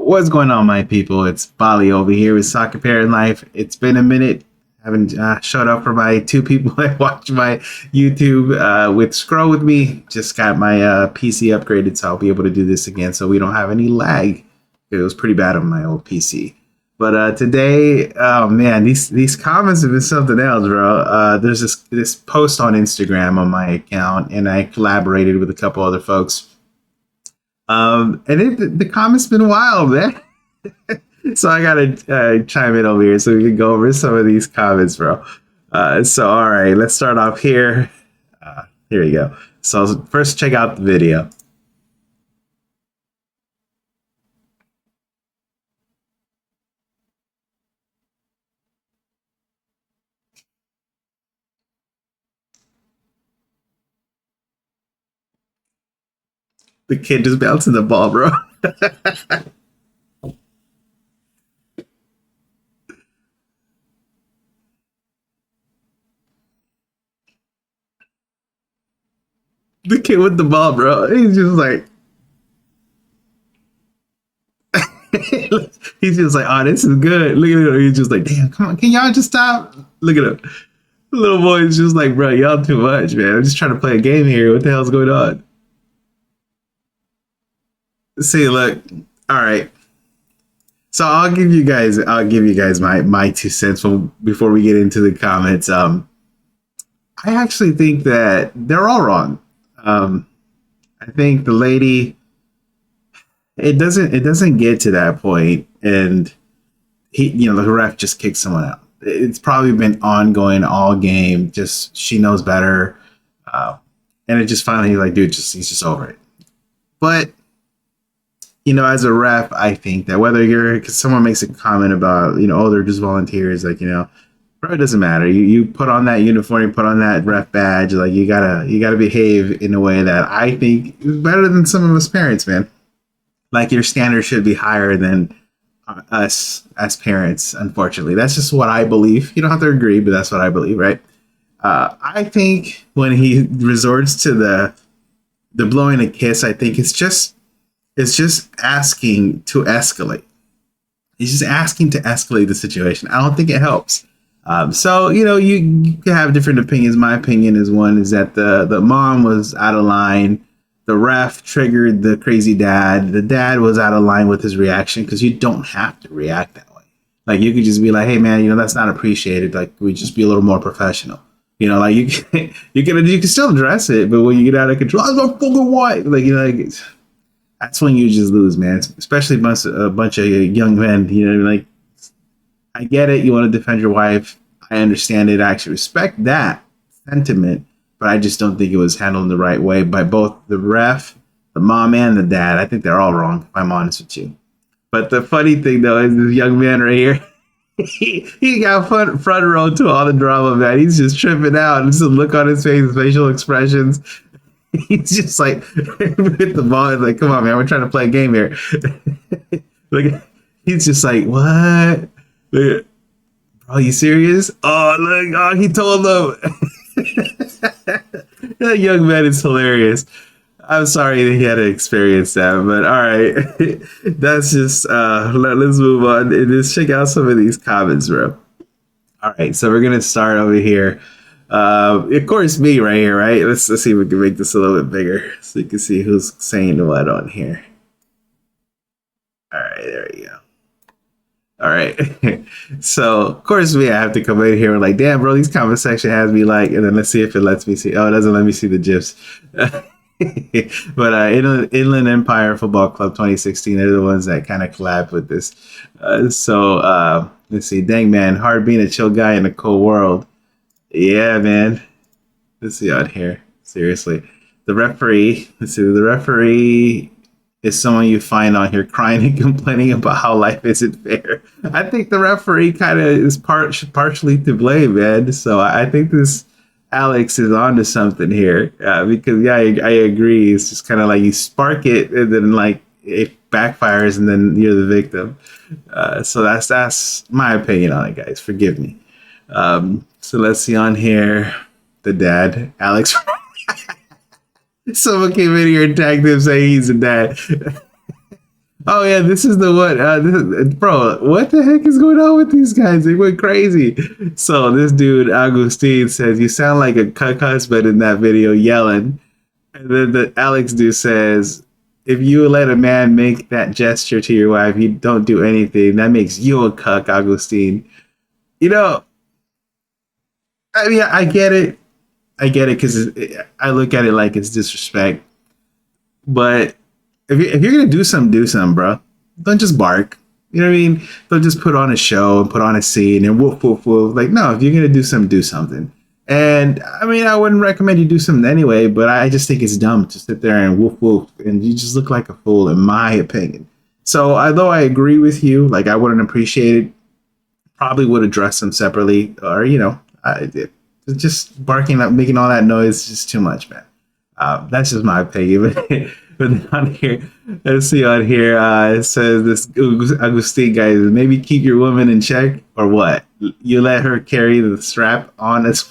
What's going on, my people? It's Bali over here with Soccer Parent Life. It's been a minute. I haven't showed up for my two people that watch my YouTube with Scroll with me. Just got my PC upgraded, so I'll be able to do this again so we don't have any lag. It was pretty bad on my old PC. But today, oh man, these comments have been something else, bro. There's this post on Instagram on my account, and I collaborated with a couple other folks. The comments been wild, man. So I gotta chime in over here so we can go over some of these comments, bro. So all right, let's start off here. Here we go. So first, check out the video. The kid just bouncing the ball, bro. The kid with the ball, bro. He's just like, he's just like, oh, this is good. Look at him. He's just like, damn, come on, can y'all just stop? Look at him. The little boy is just like, bro, y'all too much, man. I'm just trying to play a game here. What the hell's going on? See, look, all right. So I'll give you guys my 2 cents before we get into the comments. I actually think that they're all wrong. I think the lady, it doesn't get to that point, and the ref just kicked someone out. It's probably been ongoing all game. Just she knows better, and it just finally like, dude, he's just over it. But as a ref, I think that because someone makes a comment about, oh, they're just volunteers, like, bro, it doesn't matter. You put on that uniform, you put on that ref badge, like you gotta behave in a way that I think is better than some of us parents, man. Like your standards should be higher than us as parents. Unfortunately, that's just what I believe. You don't have to agree, but that's what I believe, right? I think when he resorts to the blowing a kiss, I think it's just asking to escalate. He's just asking to escalate the situation. I don't think it helps. So you can have different opinions. My opinion is that the mom was out of line. The ref triggered the crazy dad. The dad was out of line with his reaction because you don't have to react that way. Like you could just be like, hey man, that's not appreciated. Like we just be a little more professional. Like you can still address it, but when you get out of control, that's my fucking wife. Like that's when you just lose, man. Especially a bunch of young men. Like I get it. You want to defend your wife. I understand it. I actually respect that sentiment, but I just don't think it was handled in the right way by both the ref, the mom, and the dad. I think they're all wrong, if I'm honest with you. But the funny thing, though, is this young man right here. He got front row to all the drama, man. He's just tripping out. Just the look on his face, his facial expressions. He's just like with the ball. He's like, come on, man, we're trying to play a game here. Like, he's just like, what? Look, bro, you serious? Oh, look, oh, he told them. That young man is hilarious. I'm sorry that he had to experience that, but all right. That's just let's move on and just check out some of these comments, bro. All right, so we're gonna start over here. Of course, me right here, right? Let's see if we can make this a little bit bigger so you can see who's saying what on here. All right, there we go. All right. So, of course, I have to come in here and like, damn, bro, these comment section has me like, and then let's see if it lets me see. Oh, it doesn't let me see the GIFs. But Inland Empire Football Club 2016, they're the ones that kind of collab with this. Let's see. Dang, man, hard being a chill guy in a cold world. Yeah, man. Let's see out here. Seriously. The referee is someone you find on here crying and complaining about how life isn't fair. I think the referee kind of is partially to blame, man. So I think this Alex is onto something here because, yeah, I agree. It's just kind of like you spark it and then like it backfires and then you're the victim. So that's my opinion on it, guys. Forgive me. So let's see on here. The dad, Alex. Someone came in here and tagged him saying he's a dad. Oh yeah, this is the one, bro. What the heck is going on with these guys? They went crazy. So this dude Agustin says you sound like a cuck husband in that video yelling, and then the Alex dude says if you let a man make that gesture to your wife, you don't do anything. That makes you a cuck, Agustin. You know, I mean, I get it. I get it because I look at it like it's disrespect. But if you're gonna do something, bro. Don't just bark. You know what I mean? Don't just put on a show and put on a scene and woof woof woof. Like, no, if you're gonna do something. And I mean, I wouldn't recommend you do something anyway, but I just think it's dumb to sit there and woof woof, and you just look like a fool, in my opinion. So, although I agree with you, like I wouldn't appreciate it, probably would address them separately, or just barking up, making all that noise, is just too much, man. That's just my opinion. But on here, let's see on here. It says this Agustin guy is maybe keep your woman in check or what? You let her carry the strap on as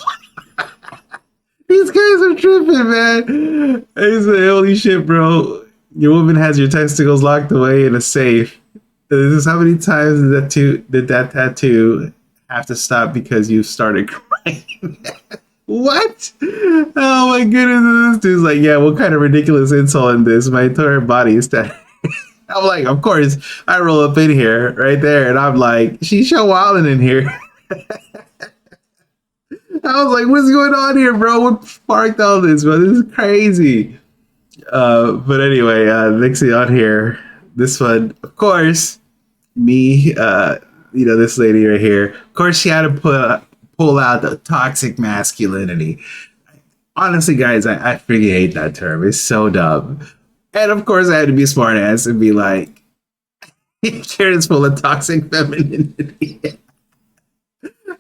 these guys are tripping, man. He's like, holy shit, bro. Your woman has your testicles locked away in a safe. This is how many times did that tattoo have to stop because you started crying? What? Oh my goodness. This dude's like, yeah, what kind of ridiculous insult in this? My entire body is dead. I'm like, of course, I roll up in here right there and I'm like, she's so wilding in here. I was like, what's going on here, bro? What sparked all this, bro? This is crazy. But anyway, next thing on here, this one, of course, me, this lady right here, of course, she had to pull out the toxic masculinity. Honestly, guys, I freaking hate that term. It's so dumb. And of course, I had to be a smart ass and be like, Karen's full of toxic femininity.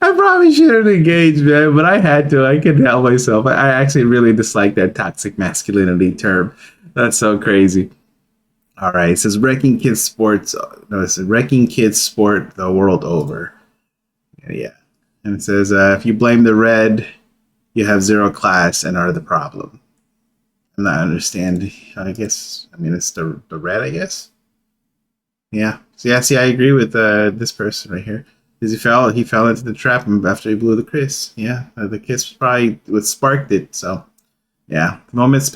I probably shouldn't engage, man, but I had to. I couldn't help myself. I actually really dislike that toxic masculinity term. That's so crazy. All right, it says wrecking kids sports. No, it says wrecking kids sport the world over. Yeah, and it says if you blame the red, you have zero class and are the problem. I'm not understand. I guess I mean it's the red. I guess. Yeah. So yeah. See, I agree with this person right here. Because he fell into the trap after he blew the kiss. Yeah, the kiss probably what sparked it. So yeah, moment the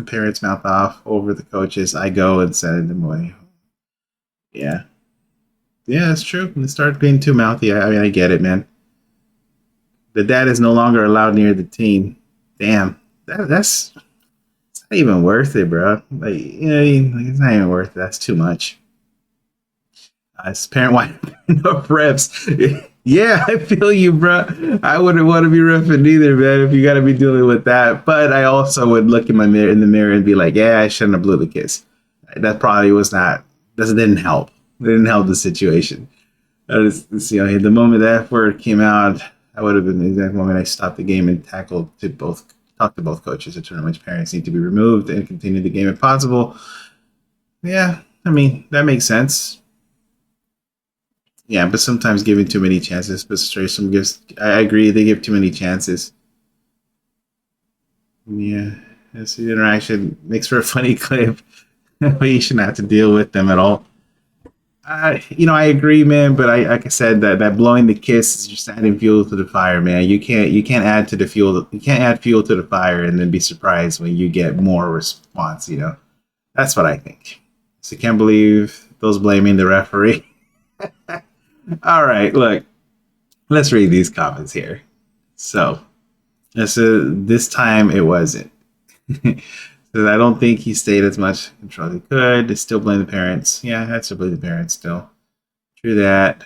parents mouth off over the coaches, I go and send them away. Yeah, yeah, that's true. When they start being too mouthy, I mean, I get it, man. The dad is no longer allowed near the team. Damn, that's it's not even worth it, bro. Like like, it's not even worth it. That's too much. As parent wife no reps. Yeah, I feel you, bro. I wouldn't want to be riffing either, man. If you got to be dealing with that, but I also would look in the mirror and be like, yeah, I shouldn't have blew the kiss. That probably was not. That didn't help. It didn't help the situation. The moment that word came out, I would have been the exact moment I stopped the game and talked to both coaches to determine which parents need to be removed and continue the game if possible. Yeah, I mean that makes sense. Yeah, but sometimes giving too many chances frustrates some gives. I agree, they give too many chances. Yeah, this interaction makes for a funny clip, but you shouldn't have to deal with them at all. I agree, man. But like I said, that blowing the kiss is just adding fuel to the fire, man. You can't add to the fuel. You can't add fuel to the fire and then be surprised when you get more response. That's what I think. So can't believe those blaming the referee. All right, look, let's read these comments here. So, this time it wasn't. So I don't think he stayed as much control as he could. They still blame the parents. Yeah, I still blame the parents still. True that.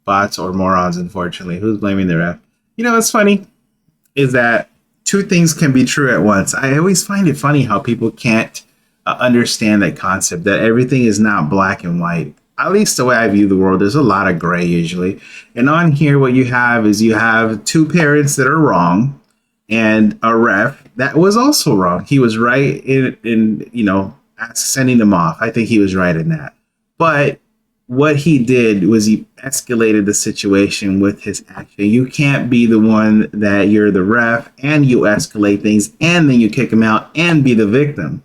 Bots or morons, unfortunately. Who's blaming the ref? What's funny is that two things can be true at once. I always find it funny how people can't understand that concept, that everything is not black and white. At least the way I view the world, there's a lot of gray usually. And on here, what you have is you have two parents that are wrong and a ref that was also wrong. He was right in sending them off. I think he was right in that. But what he did was he escalated the situation with his action. You can't be the one that you're the ref and you escalate things and then you kick him out and be the victim.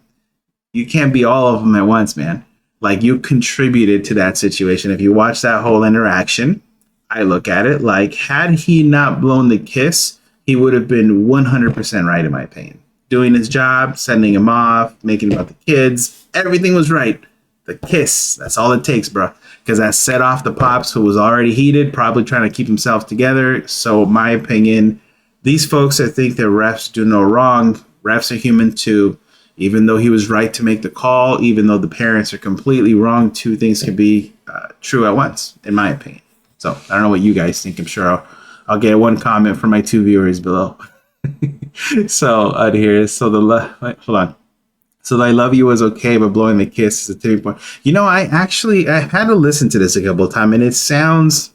You can't be all of them at once, man. Like you contributed to that situation. If you watch that whole interaction, I look at it like had he not blown the kiss, he would have been 100% right in my opinion. Doing his job, sending him off, making about the kids, everything was right. The kiss, that's all it takes, bro. Because that set off the pops who was already heated, probably trying to keep himself together. So, my opinion, these folks that think that refs do no wrong, refs are human too. Even though he was right to make the call, even though the parents are completely wrong, two things can be true at once, in my opinion. So I don't know what you guys think. I'm sure I'll get one comment from my two viewers below. So out here, so hold on. So the I love you was okay, but blowing the kiss is a tipping point. I had to listen to this a couple of times, and it sounds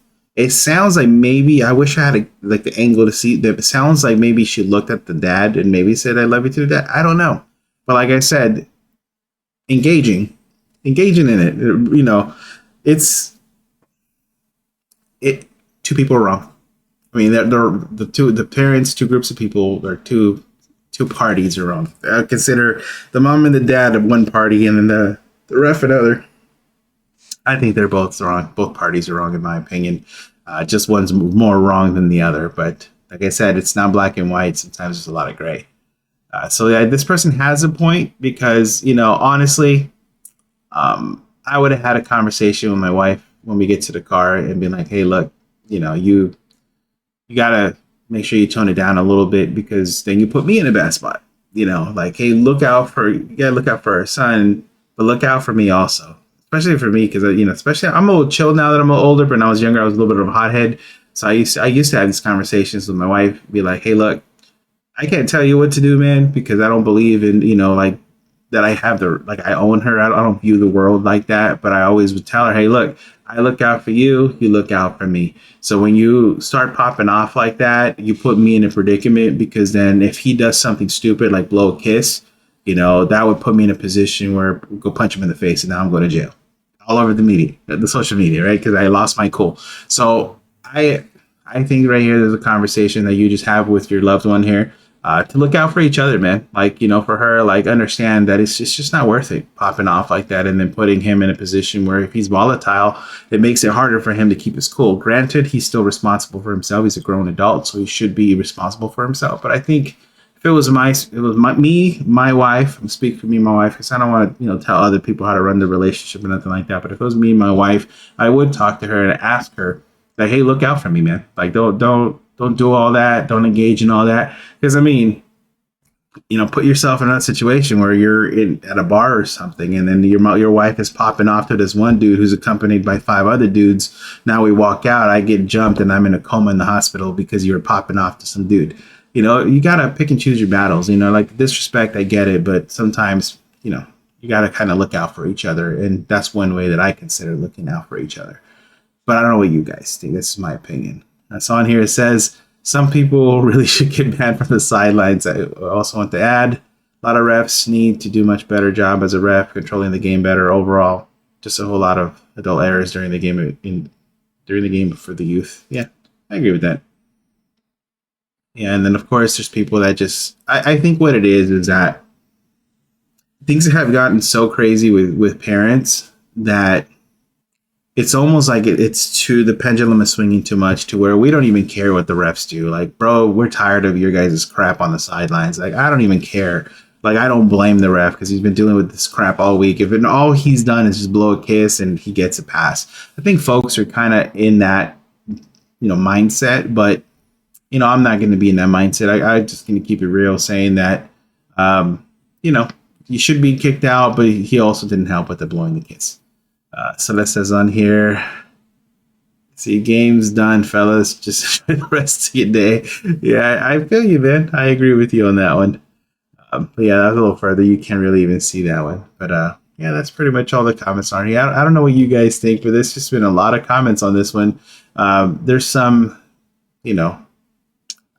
like maybe I wish I had like the angle to see that. It sounds like maybe she looked at the dad and maybe said I love you to the dad. I don't know, but like I said, engaging in it. It's it. Two people are wrong. I mean, they're the parents, two groups of people, or two parties are wrong. I consider the mom and the dad of one party, and then the ref another. I think they're both wrong. Both parties are wrong, in my opinion. Just one's more wrong than the other. But like I said, it's not black and white. Sometimes there's a lot of gray. So yeah, this person has a point because honestly, I would have had a conversation with my wife when we get to the car and been like, "Hey, look, you gotta make sure you tone it down a little bit because then you put me in a bad spot. Like, hey, you gotta look out for our son, but look out for me also, especially for me because especially I'm a little chilled now that I'm a little older. But when I was younger, I was a little bit of a hothead. So I used to have these conversations with my wife, be like, hey, look, I can't tell you what to do, man, because I don't believe in like that I have I own her. I don't view the world like that, but I always would tell her, hey, look, I look out for you, you look out for me. So when you start popping off like that, you put me in a predicament because then if he does something stupid like blow a kiss, that would put me in a position where I'll go punch him in the face and now I'm going to jail. All over the social media, right? Because I lost my cool. So I think right here there's a conversation that you just have with your loved one here. To look out for each other, man. Like, for her, like, understand that it's just not worth it popping off like that and then putting him in a position where if he's volatile, it makes it harder for him to keep his cool. Granted, he's still responsible for himself. He's a grown adult, so he should be responsible for himself. But I think if my wife, I'm speaking for me and my wife, because I don't want to, tell other people how to run the relationship or nothing like that. But if it was me and my wife, I would talk to her and ask her, like, hey, look out for me, man. Like, don't do all that. Don't engage in all that. Because, put yourself in that situation where you're at a bar or something, and then your wife is popping off to this one dude who's accompanied by 5 other dudes. Now we walk out, I get jumped, and I'm in a coma in the hospital because you were popping off to some dude. You got to pick and choose your battles. Like disrespect, I get it, but sometimes, you got to kind of look out for each other. And that's one way that I consider looking out for each other. But I don't know what you guys think. This is my opinion. That's on here. It says some people really should get banned from the sidelines. I also want to add a lot of refs need to do much better job as a ref, controlling the game better overall. Just a whole lot of adult errors during the game for the youth. Yeah, I agree with that. Yeah, and then of course there's people that just I think what it is that things have gotten so crazy with parents that it's almost like the pendulum is swinging too much to where we don't even care what the refs do. Like, bro, we're tired of your guys' crap on the sidelines. Like, I don't even care. Like, I don't blame the ref because he's been dealing with this crap all week. If all he's done is just blow a kiss and he gets a pass. I think folks are kind of in that, mindset. But, I'm not going to be in that mindset. I just going to keep it real saying that, you should be kicked out, but he also didn't help with the blowing the kiss. So that says on here, see, game's done, fellas. Just the rest of your day. Yeah, I feel you, man. I agree with you on that one. But yeah, that's a little further. You can't really even see that one. But yeah, that's pretty much all the comments on here. I don't know what you guys think, but there's just been a lot of comments on this one. There's some,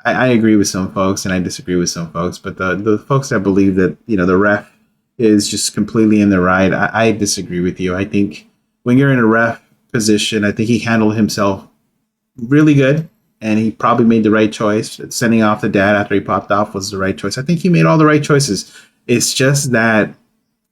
I agree with some folks and I disagree with some folks. But the folks that believe that, the ref is just completely in the right, I disagree with you. I think when you're in a ref position, I think he handled himself really good, and he probably made the right choice. Sending off the dad after he popped off was the right choice. I think he made all the right choices. It's just that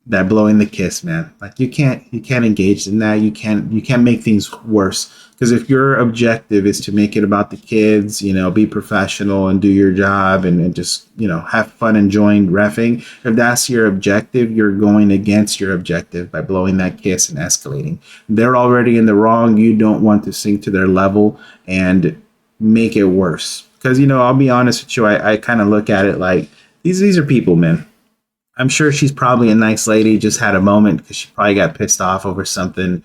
that blowing the kiss, man. Like you can't engage in that. You can't make things worse. Because if your objective is to make it about the kids, be professional and do your job and just, have fun enjoying refing. If that's your objective, you're going against your objective by blowing that kiss and escalating. They're already in the wrong. You don't want to sink to their level and make it worse. Because, I'll be honest with you, I kind of look at it like these are people, man. I'm sure she's probably a nice lady, just had a moment because she probably got pissed off over something,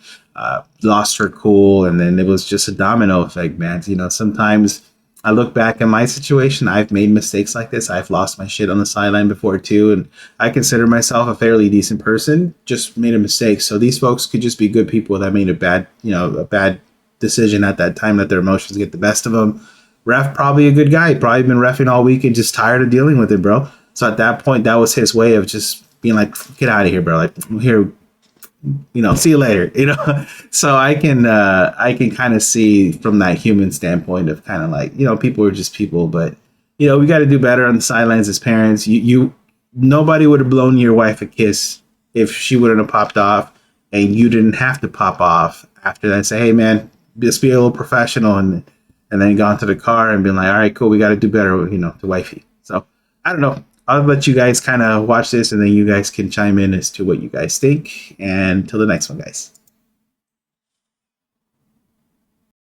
lost her cool, and then it was just a domino effect, man. Sometimes I look back in my situation, I've made mistakes like this. I've lost my shit on the sideline before too, and I consider myself a fairly decent person, just made a mistake. So these folks could just be good people that made a bad decision at that time, let their emotions get the best of them. Ref probably a good guy. He probably been refing all week and just tired of dealing with it, bro. So at that point, that was his way of just being like, "Get out of here, bro! Like, here, see you later." So I can kind of see from that human standpoint of kind of like, people are just people, but we got to do better on the sidelines as parents. Nobody would have blown your wife a kiss if she wouldn't have popped off, and you didn't have to pop off after that. And say, "Hey, man, just be a little professional," and then gone to the car and been like, "All right, cool, we got to do better," to wifey. So I don't know. I'll let you guys kind of watch this, and then you guys can chime in as to what you guys think. And till the next one, guys.